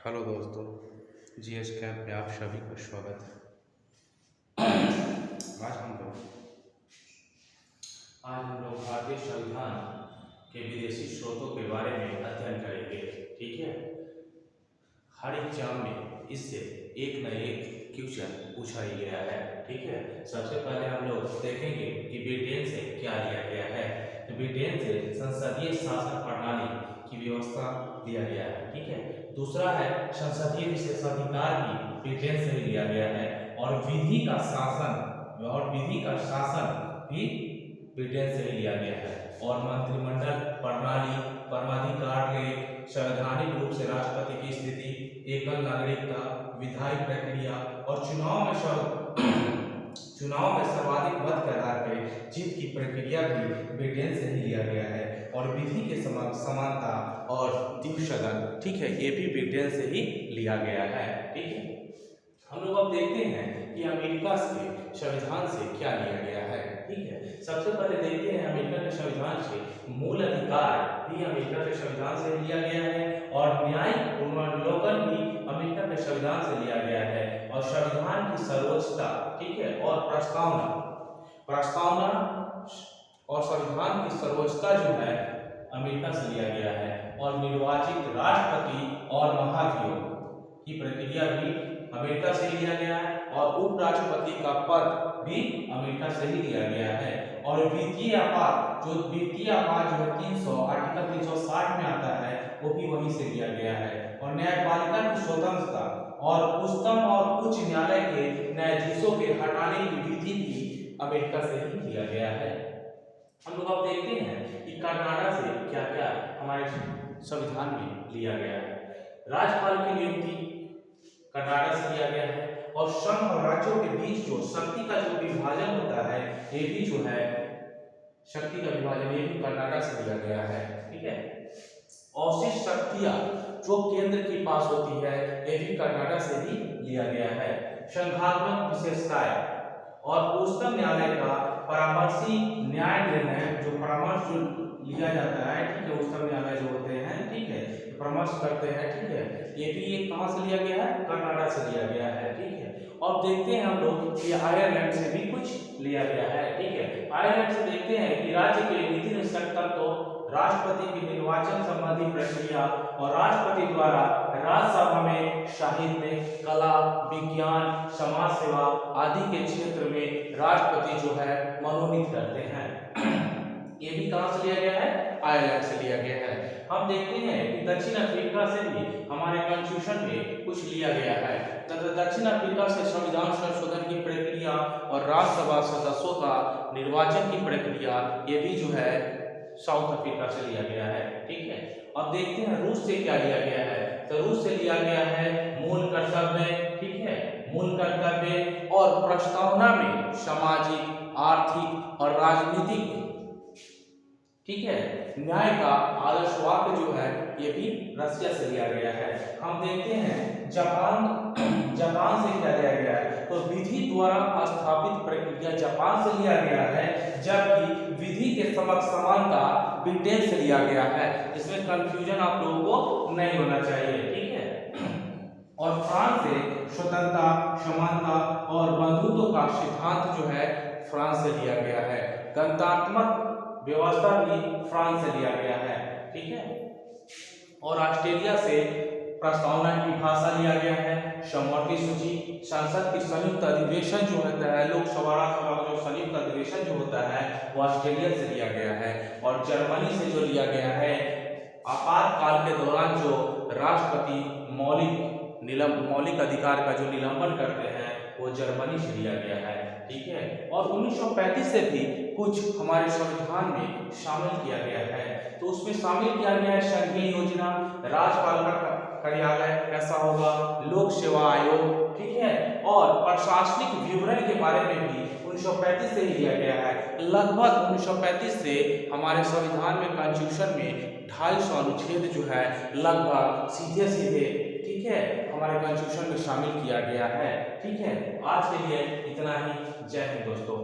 Hello दोस्तों, GS camp में आप सभी का स्वागत है। आज हम लोग भारतीय संविधान के विदेशी स्रोतों के बारे में अध्ययन करेंगे। ठीक है, हर एग्जाम में इससे एक न एक क्वेश्चन पूछा ही गया है। ठीक है, सबसे पहले हम लोग देखेंगे कि ब्रिटेन से क्या लिया गया है। तो ब्रिटेन से संसदीय शासन प्रणाली की व्यवस्था लिया गया है। ठीक है, दूसरा है संसदीय विशेषाधिकार भी ब्रिटेन से ही लिया गया है, और विधि का शासन भी ब्रिटेन से ही लिया गया है, और मंत्रिमंडल प्रणाली, परमाधिकार लेख, संवैधानिक रूप से राष्ट्रपति की स्थिति, एकल नागरिकता, विधायी प्रक्रिया और चुनाव में सर्वाधिक मत के आधार पर जीत की प्रक्रिया भी ब्रिटेन से ही लिया गया है, और विधि के समानता और द्वीप सदन, ठीक है, ये भी ब्रिटेन से ही लिया गया है। ठीक है, हम लोग अब देखते हैं कि अमेरिका के संविधान से क्या लिया गया है। ठीक है, सबसे पहले देखते हैं अमेरिका के संविधान से मूल अधिकार भी अमेरिका के संविधान से लिया गया है, और न्यायिक पुनर्विलोकन भी अमेरिका के संविधान से लिया गया है, और संविधान की सर्वोच्चता, ठीक है, और प्रस्तावना और संविधान की सर्वोच्चता जो है अमेरिका से लिया गया है, और निर्वाचित राष्ट्रपति और महाभियोग की प्रक्रिया भी अमेरिका से ही लिया गया है, और उपराष्ट्रपति का पद भी अमेरिका से ही लिया गया है, और वित्तीय आपात जो है 300 आर्टिकल 360 में आता है, वो भी वहीं से लिया गया है, और न्यायपालिका की स्वतंत्रता और उच्चतम और उच्च न्यायालय के न्यायाधीशों के हटाने की विधि भी अमेरिका से ही लिया गया है। हम लोग अब देखते हैं कि कनाडा से क्या क्या हमारे संविधान में लिया गया है। राज्यपाल की नियुक्ति कनाडा से लिया गया है, और संघ और राज्यों के बीच जो शक्ति का जो विभाजन होता है, ये भी जो है शक्ति का विभाजन, ये भी कनाडा से लिया गया है। ठीक है, अवशिष्ट शक्तियां जो केंद्र के पास होती है, ये भी कनाडा से ही लिया गया है। संघात्मक विशेषताएं और उच्चतम न्यायालय का परामर्शी न्याय निर्णय, जो परामर्श जो लिया जाता है, ठीक है, उच्चतम न्यायालय जो होते हैं, ठीक है, परामर्श करते हैं, ठीक है, ये भी एक कहां से लिया गया है, कनाडा से लिया गया है। ठीक है, और देखते हैं हम लोग कि आयरलैंड से भी कुछ लिया गया है। ठीक है, आयरलैंड से देखते हैं कि राज्य के नीति निष्कर्षण तो राष्ट्रपति के निर्वाचन संबंधी प्रक्रिया, और राष्ट्रपति द्वारा राज्यसभा में साहित्य, कला, विज्ञान, समाज सेवा आदि के क्षेत्र में राष्ट्रपति जो है मनोनीत करते हैं। ये भी कहां से लिया गया है, आयरलैंड से लिया गया है। हम देखते हैं कि दक्षिण अफ्रीका से भी हमारे कॉन्स्टिट्यूशन में कुछ लिया गया है। दक्षिण अफ्रीका से संविधान संशोधन की प्रक्रिया और राज्यसभा सदस्यों का निर्वाचन की प्रक्रिया, ये भी जो है साउथ अफ्रीका से लिया गया है। ठीक है, अब देखते हैं रूस से क्या लिया गया है। तो रूस से लिया गया है मूल कर्तव्य, ठीक है, मूल कर्तव्य और प्रस्तावना में सामाजिक, आर्थिक और राजनीतिक, ठीक है, न्याय का आदर्श वाक्य जो है, ये भी रशिया से लिया गया है। हम देखते हैं जापान से क्या लिया गया है। तो विधि द्वारा स्थापित प्रक्रिया जापान से लिया गया है, जबकि विधि के समक्ष समानता ब्रिटेन से लिया गया है। इसमें कंफ्यूजन आप लोगों को नहीं होना चाहिए। ठीक है, और फ्रांस से स्वतंत्रता, समानता और बंधुत्व का सिद्धांत जो है फ्रांस से लिया गया है। गणतंत्रात्मक व्यवस्था भी फ्रांस से लिया गया है। ठीक है, और ऑस्ट्रेलिया से प्रस्तावना की भाषा लिया गया है। समवर्ती सूची, संसद की संयुक्त अधिवेशन जो होता है, लोकसभा राज्यसभा का जो संयुक्त अधिवेशन जो होता है, वो ऑस्ट्रेलिया से लिया गया है। और जर्मनी से जो लिया गया है, आपातकाल के दौरान जो राष्ट्रपति मौलिक अधिकार का जो निलंबन करते हैं, वो जर्मनी से लिया गया है। ठीक है, और 1935 से भी कुछ हमारे संविधान में शामिल किया गया है। तो उसमें शामिल किया गया है संघीय योजना, राज्यपाल का कार्यालय कैसा होगा, लोक सेवा आयोग, ठीक है, और प्रशासनिक विवरण के बारे में भी 1935 से ही लिया गया है। लगभग 1935 से हमारे संविधान में, कॉन्स्टिट्यूशन में 250 अनुच्छेद जो है लगभग सीधे, ठीक है, हमारे कॉन्स्टिट्यूशन में शामिल किया गया है। ठीक है, आज के लिए इतना ही। जय हिंद दोस्तों।